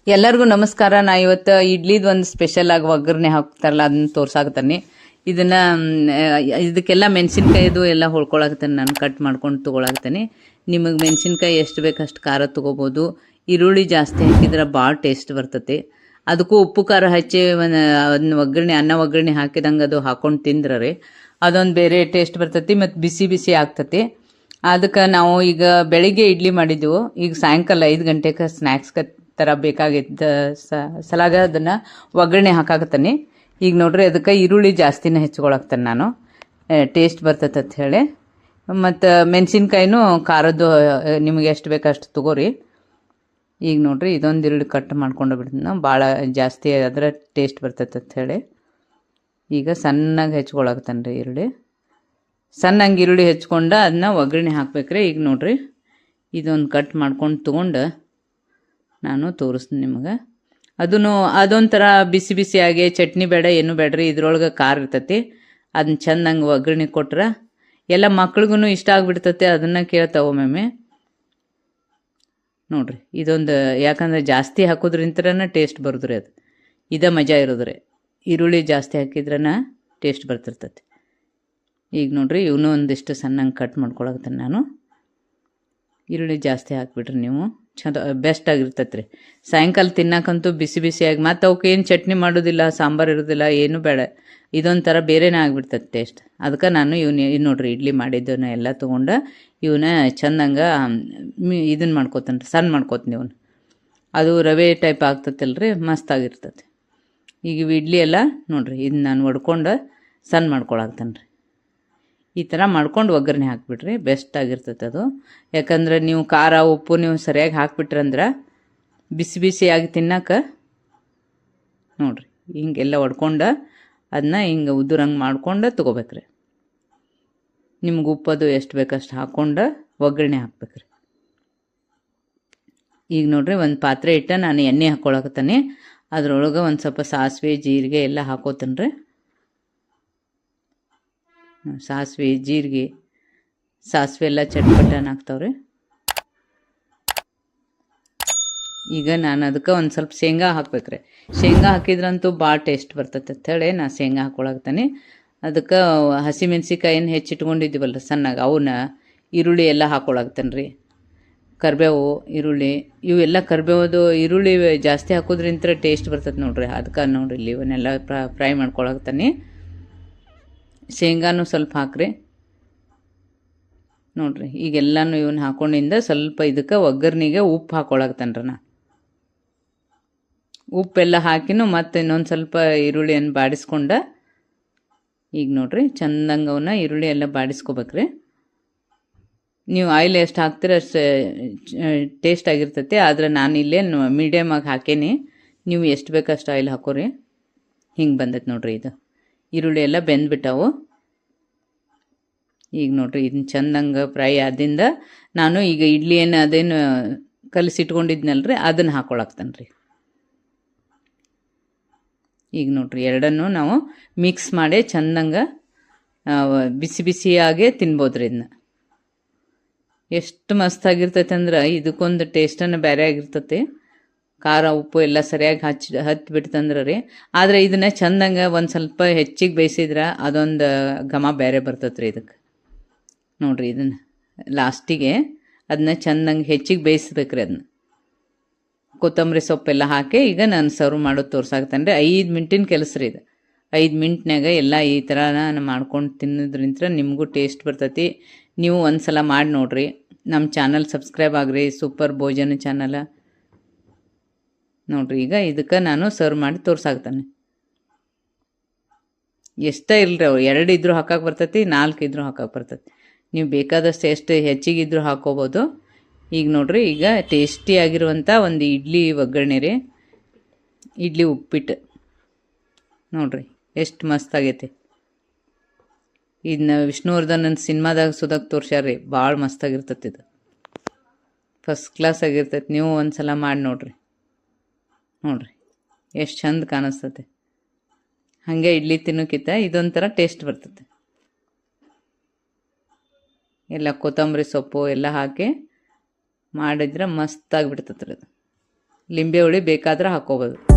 ಎಲ್ಲರಿಗೂ ನಮಸ್ಕಾರ. ನಾ ಇವತ್ತು ಇಡ್ಲಿದು ಒಂದು ಸ್ಪೆಷಲ್ ಆಗಿ ಒಗ್ಗರಣೆ ಹಾಕ್ತಾರಲ್ಲ ಅದನ್ನ ತೋರ್ಸಾಕತ್ತಾನೆ. ಇದಕ್ಕೆಲ್ಲ ಮೆಣಸಿನ್ಕಾಯಿದು ಎಲ್ಲ ಹೊಳ್ಕೊಳಕತ್ತಾನೆ. ನಾನು ಕಟ್ ಮಾಡ್ಕೊಂಡು ತೊಗೊಳಕತ್ತಾನೆ. ನಿಮಗೆ ಮೆಣಸಿನ್ಕಾಯಿ ಎಷ್ಟು ಬೇಕು ಅಷ್ಟು ಖಾರ ತೊಗೋಬೋದು. ಈರುಳ್ಳಿ ಜಾಸ್ತಿ ಹಾಕಿದ್ರೆ ಭಾಳ ಟೇಸ್ಟ್ ಬರ್ತತೆ. ಅದಕ್ಕೂ ಉಪ್ಪು ಖಾರ ಹಚ್ಚಿ ಅದನ್ನ ಅನ್ನ ಒಗ್ಗರಣೆ ಹಾಕಿದಂಗೆ ಅದು ಹಾಕೊಂಡು ತಿಂದ್ರೆ ಅದೊಂದು ಬೇರೆ ಟೇಸ್ಟ್ ಬರ್ತತಿ ಮತ್ತು ಬಿಸಿ ಬಿಸಿ ಆಗ್ತತಿ. ಅದಕ್ಕೆ ನಾವು ಈಗ ಬೆಳಿಗ್ಗೆ ಇಡ್ಲಿ ಮಾಡಿದ್ದೆವು. ಈಗ ಸಾಯಂಕಾಲ 5 ಗಂಟೆಗೆ ಸ್ನ್ಯಾಕ್ಸ್ ಥರ ಬೇಕಾಗಿದ್ದ ಸಲಾಗ ಅದನ್ನು ಒಗ್ಗರಣೆ ಹಾಕಾಕತ್ತಾನೆ. ಈಗ ನೋಡ್ರಿ ಅದಕ್ಕೆ ಈರುಳ್ಳಿ ಜಾಸ್ತಿನೇ ಹೆಚ್ಚಿಕೊಳಕ್ತಾನೆ ನಾನು, ಟೇಸ್ಟ್ ಬರ್ತೈತೆ ಅಂತ ಹೇಳಿ. ಮತ್ತು ಮೆಣಸಿನ್ಕಾಯಿನೂ ಖಾರದ್ದು ನಿಮಗೆ ಎಷ್ಟು ಬೇಕು ಅಷ್ಟು ತೊಗೋರಿ. ಈಗ ನೋಡ್ರಿ ಇದೊಂದು ಈರುಳ್ಳಿ ಕಟ್ ಮಾಡ್ಕೊಂಡು ಬಿಡ್ತೀನಿ ನಾವು, ಭಾಳ ಜಾಸ್ತಿ ಅದರ ಟೇಸ್ಟ್ ಬರ್ತೈತೆ ಅಂತ ಹೇಳಿ. ಈಗ ಸಣ್ಣಗೆ ಹೆಚ್ಕೊಳಕ್ತಾನೆ ರೀ ಈರುಳ್ಳಿ. ಸಣ್ಣಂಗೆ ಈರುಳ್ಳಿ ಹೆಚ್ಕೊಂಡು ಅದನ್ನ ಒಗ್ಗರಣೆ ಹಾಕ್ಬೇಕ್ರಿ. ಈಗ ನೋಡ್ರಿ ಇದೊಂದು ಕಟ್ ಮಾಡ್ಕೊಂಡು ತೊಗೊಂಡು ನಾನು ತೋರಿಸ್ತೀನಿ ನಿಮಗೆ. ಅದೊಂಥರ ಬಿಸಿ ಬಿಸಿಯಾಗಿ ಚಟ್ನಿ ಬೇಡ ಏನು ಬೇಡ್ರಿ, ಇದ್ರೊಳಗೆ ಖಾರ ಇರ್ತೈತಿ. ಅದನ್ನ ಚೆಂದಂಗೆ ಒಗ್ಗರಣೆ ಕೊಟ್ರೆ ಎಲ್ಲ ಮಕ್ಳಿಗೂ ಇಷ್ಟ ಆಗಿಬಿಡ್ತೈತೆ. ಅದನ್ನು ಕೇಳ್ತಾವೆ ಒಮ್ಮೊಮ್ಮೆ. ನೋಡ್ರಿ ಇದೊಂದು, ಯಾಕಂದರೆ ಜಾಸ್ತಿ ಹಾಕೋದ್ರಿಂತ್ರನ ಟೇಸ್ಟ್ ಬರೋದ್ರಿ. ಅದು ಇದೇ ಮಜಾ ಇರೋದ್ರಿ. ಈರುಳ್ಳಿ ಜಾಸ್ತಿ ಹಾಕಿದ್ರನ ಟೇಸ್ಟ್ ಬರ್ತಿರ್ತೈತಿ. ಈಗ ನೋಡ್ರಿ ಇವನು ಒಂದಿಷ್ಟು ಸಣ್ಣಂಗೆ ಕಟ್ ಮಾಡ್ಕೊಳಕತ್ತಾನೆ ನಾನು. ಈರುಳ್ಳಿ ಜಾಸ್ತಿ ಹಾಕ್ಬಿಟ್ರಿ ನೀವು ಚಂದ ಬೆಸ್ಟ್ ಆಗಿರ್ತೈತೆ ರೀ. ಸಾಯಂಕಾಲ ತಿನ್ನಕ್ಕಂತೂ ಬಿಸಿ ಬಿಸಿಯಾಗಿ, ಮತ್ತು ಅವಕ್ಕೆ ಏನು ಚಟ್ನಿ ಮಾಡೋದಿಲ್ಲ, ಸಾಂಬಾರು ಇರೋದಿಲ್ಲ, ಏನೂ ಬೇಡ. ಇದೊಂಥರ ಬೇರೆನೇ ಆಗಿಬಿಡ್ತೈತೆ ಟೇಸ್ಟ್. ಅದಕ್ಕೆ ನಾನು ಇದು ನೋಡ್ರಿ ಇಡ್ಲಿ ಮಾಡಿದ್ದನ್ನ ಎಲ್ಲ ತೊಗೊಂಡು ಇವನ್ನ ಚೆಂದಂಗೆ ಇದನ್ನು ಮಾಡ್ಕೋತಾನೆ ರೀ, ಸಣ್ಣ ಮಾಡ್ಕೋತೀನಿ ಇವನು. ಅದು ರವೆ ಟೈಪ್ ಆಗ್ತೈತಲ್ರಿ, ಮಸ್ತಾಗಿರ್ತೈತೆ. ಈಗ ಇವು ಇಡ್ಲಿ ಎಲ್ಲ ನೋಡ್ರಿ ಇದನ್ನ ನಾನು ಒಡ್ಕೊಂಡು ಸಣ್ಣ ಮಾಡ್ಕೊಳಕ್ತಾನೆ ರೀ. ಈ ಥರ ಮಾಡ್ಕೊಂಡು ಒಗ್ಗರಣೆ ಹಾಕಿಬಿಟ್ರಿ ಬೆಸ್ಟ್ ಆಗಿರ್ತೈತೆ ಅದು. ಯಾಕಂದ್ರೆ ನೀವು ಖಾರ ಉಪ್ಪು ನೀವು ಸರಿಯಾಗಿ ಹಾಕ್ಬಿಟ್ರಂದ್ರೆ ಬಿಸಿ ಬಿಸಿಯಾಗಿ ತಿನ್ನಕ್ಕೆ ನೋಡ್ರಿ ಹಿಂಗೆಲ್ಲ ಒಡ್ಕೊಂಡು ಅದನ್ನ ಹಿಂಗೆ ಉದುರಂಗೆ ಮಾಡ್ಕೊಂಡು ತೊಗೋಬೇಕ್ರಿ. ನಿಮ್ಗೆ ಉಪ್ಪದು ಎಷ್ಟು ಬೇಕಷ್ಟು ಹಾಕ್ಕೊಂಡು ಒಗ್ಗರಣೆ ಹಾಕ್ಬೇಕ್ರಿ. ಈಗ ನೋಡ್ರಿ ಒಂದು ಪಾತ್ರೆ ಇಟ್ಟು ನಾನು ಎಣ್ಣೆ ಹಾಕ್ಕೊಳಕತ್ತಾನೆ. ಅದ್ರೊಳಗೆ ಒಂದು ಸ್ವಲ್ಪ ಸಾಸಿವೆ ಜೀರಿಗೆ ಎಲ್ಲ ಹಾಕೋತಾನೆ ರೀ. ಸಾಸಿವೆ ಜೀರಿಗೆ ಸಾಸಿವೆ ಎಲ್ಲ ಚಟ್ಪಟನ್ ಹಾಕ್ತಾವ್ರಿ. ಈಗ ನಾನು ಅದಕ್ಕೆ ಒಂದು ಸ್ವಲ್ಪ ಶೇಂಗಾ ಹಾಕ್ಬೇಕ್ರಿ. ಶೇಂಗಾ ಹಾಕಿದ್ರಂತೂ ಭಾಳ ಟೇಸ್ಟ್ ಬರ್ತೈತೆ ಅಂಥೇಳಿ ನಾನು ಶೇಂಗಾ ಹಾಕ್ಕೊಳಕ್ತಾನೆ. ಅದಕ್ಕೆ ಹಸಿಮೆಣ್ಸಿಕಾಯಿನ ಹೆಚ್ಚಿಟ್ಕೊಂಡಿದ್ದೀವಲ್ಲ ಸಣ್ಣಗೆ, ಅವನ್ನ ಈರುಳ್ಳಿ ಎಲ್ಲ ಹಾಕ್ಕೊಳಕ್ತಾನೆ ರೀ. ಕರಿಬೇವು ಈರುಳ್ಳಿ ಇವೆಲ್ಲ ಕರಿಬೇವುದು ಈರುಳ್ಳಿ ಜಾಸ್ತಿ ಹಾಕೋದ್ರಿಂತ ಟೇಸ್ಟ್ ಬರ್ತೈತೆ ನೋಡ್ರಿ. ಅದಕ್ಕೆ ನೋಡ್ರಿ ಇಲ್ಲಿ ಇವನ್ನೆಲ್ಲ ಫ್ರೈ ಮಾಡ್ಕೊಳಕ್ತಾನೆ. ಶೇಂಗಾನು ಸ್ವಲ್ಪ ಹಾಕ್ರಿ. ನೋಡ್ರಿ ಈಗೆಲ್ಲನೂ ಇವನ್ನ ಹಾಕೊಂಡಿಂದ ಸ್ವಲ್ಪ ಇದಕ್ಕೆ ಒಗ್ಗರಣೆಗೆ ಉಪ್ಪು ಹಾಕ್ಕೊಳಕ್ತಾನೆ ರೀ. ಉಪ್ಪೆಲ್ಲ ಹಾಕಿನೂ ಮತ್ತೆ ಇನ್ನೊಂದು ಸ್ವಲ್ಪ ಈರುಳ್ಳಿಯನ್ನು ಬಾಡಿಸ್ಕೊಂಡು ಈಗ ನೋಡ್ರಿ ಚೆಂದಂಗೆ ಅವನ್ನ ಈರುಳ್ಳಿ ಎಲ್ಲ ಬಾಡಿಸ್ಕೋಬೇಕ್ರಿ. ನೀವು ಆಯಿಲ್ ಎಷ್ಟು ಹಾಕ್ತೀರ ಅಷ್ಟು ಟೇಸ್ಟ್ ಆಗಿರ್ತೈತಿ. ಆದರೆ ನಾನು ಇಲ್ಲೇ ಮೀಡಿಯಮಾಗಿ ಹಾಕೇನಿ, ನೀವು ಎಷ್ಟು ಬೇಕಷ್ಟು ಆಯಿಲ್ ಹಾಕೋರಿ. ಹಿಂಗೆ ಬಂದೈತೆ ನೋಡ್ರಿ ಇದು ಈರುಳ್ಳಿ ಎಲ್ಲ ಬೆಂದ್ಬಿಟ್ಟವು. ಈಗ ನೋಡ್ರಿ ಇದನ್ನ ಚೆಂದಂಗೆ ಫ್ರೈ ಆದಿಂದ ನಾನು ಈಗ ಇಡ್ಲಿ ಅದೇನು ಕಲಸಿಟ್ಕೊಂಡಿದ್ನಲ್ರಿ ಅದನ್ನು ಹಾಕ್ಕೊಳಕ್ತಾನೆ ರೀ. ಈಗ ನೋಡ್ರಿ ಎರಡನ್ನೂ ನಾವು ಮಿಕ್ಸ್ ಮಾಡಿ ಚೆಂದಂಗೆ ಬಿಸಿ ಬಿಸಿಯಾಗೆ ತಿನ್ಬೋದ್ರಿ. ಇದನ್ನ ಎಷ್ಟು ಮಸ್ತಾಗಿರ್ತೈತೆ ಅಂದ್ರೆ ಇದಕ್ಕೊಂದು ಟೇಸ್ಟನ್ನು ಬೇರೆ ಆಗಿರ್ತೈತಿ. ಖಾರ ಉಪ್ಪು ಎಲ್ಲ ಸರಿಯಾಗಿ ಹತ್ತಿಬಿಡ್ತಂದ್ರೆ ರೀ. ಆದರೆ ಇದನ್ನು ಚೆಂದಂಗೆ ಒಂದು ಸ್ವಲ್ಪ ಹೆಚ್ಚಿಗೆ ಬೇಯಿಸಿದ್ರೆ ಅದೊಂದು ಘಮ ಬೇರೆ ಬರ್ತೈತೆ ರೀ ಇದಕ್ಕೆ. ನೋಡ್ರಿ ಇದನ್ನು ಲಾಸ್ಟಿಗೆ ಅದನ್ನ ಚೆಂದಂಗೆ ಹೆಚ್ಚಿಗೆ ಬೇಯಿಸ್ಬೇಕ್ರಿ. ಅದನ್ನ ಕೊತ್ತಂಬರಿ ಸೊಪ್ಪೆಲ್ಲ ಹಾಕಿ ಈಗ ನಾನು ಸರ್ವ್ ಮಾಡೋದು ತೋರ್ಸಾಕ್ತಾನೆ ರೀ. 5 ಮಿನಿಟಿನ ಕೆಲಸ ರೀ ಇದು. 5 ಮಿನಿಟ್ನಾಗ ಎಲ್ಲ ಈ ಥರ ನಾನು ಮಾಡ್ಕೊಂಡು ತಿನ್ನೋದ್ರಿಂತ ನಿಮಗೂ ಟೇಸ್ಟ್ ಬರ್ತೈತಿ. ನೀವು ಒಂದು ಸಲ ಮಾಡಿ ನೋಡಿರಿ. ನಮ್ಮ ಚಾನಲ್ ಸಬ್ಸ್ಕ್ರೈಬ್ ಆಗ್ರಿ, ಸೂಪರ್ ಭೋಜನ ಚಾನಲ್. ನೋಡ್ರಿ ಈಗ ಇದಕ್ಕೆ ನಾನು ಸರ್ವ್ ಮಾಡಿ ತೋರ್ಸಾಕ್ತಾನೆ. ಎಷ್ಟೇ ಇಲ್ಲರಿ, ಅವ್ರು 2 ಇದ್ರೂ ಹಾಕಕ್ಕೆ ಬರ್ತೈತಿ, 4 ಇದ್ರೂ ಹಾಕಕ್ಕೆ ಬರ್ತೈತಿ. ನೀವು ಬೇಕಾದಷ್ಟು ಎಷ್ಟು ಹೆಚ್ಚಿಗಿದ್ರೂ ಹಾಕೋಬೋದು. ಈಗ ನೋಡ್ರಿ ಈಗ ಟೇಸ್ಟಿಯಾಗಿರುವಂಥ ಒಂದು ಇಡ್ಲಿ ಒಗ್ಗರಣೆ ರೀ, ಇಡ್ಲಿ ಉಪ್ಪಿಟ್ಟು. ನೋಡ್ರಿ ಎಷ್ಟು ಮಸ್ತಾಗೈತಿ. ಇದನ್ನ ವಿಷ್ಣುವರ್ಧನ್ ಸಿನಿಮಾದಾಗ ಸುಧಾಕ್ ತೋರ್ಸ್ಯಾರ್ರಿ, ಭಾಳ ಮಸ್ತಾಗಿರ್ತೈತಿ. ಇದು ಫಸ್ಟ್ ಕ್ಲಾಸ್ ಆಗಿರ್ತೈತಿ. ನೀವು ಒಂದು ಸಲ ಮಾಡಿ ನೋಡ್ರಿ. ನೋಡ್ರಿ ಎಷ್ಟು ಚಂದ ಕಾಣಿಸ್ತೈತೆ. ಹಾಗೆ ಇಡ್ಲಿ ತಿನ್ನೋಕ್ಕಿಂತ ಇದೊಂಥರ ಟೇಸ್ಟ್ ಬರ್ತೈತೆ. ಎಲ್ಲ ಕೊತ್ತಂಬರಿ ಸೊಪ್ಪು ಎಲ್ಲ ಹಾಕಿ ಮಾಡಿದ್ರೆ ಮಸ್ತಾಗಿಬಿಡ್ತೈತೆ ರೀ ಅದು. ಲಿಂಬೆ ಹುಳಿ ಬೇಕಾದ್ರೆ ಹಾಕ್ಕೋಬೋದು.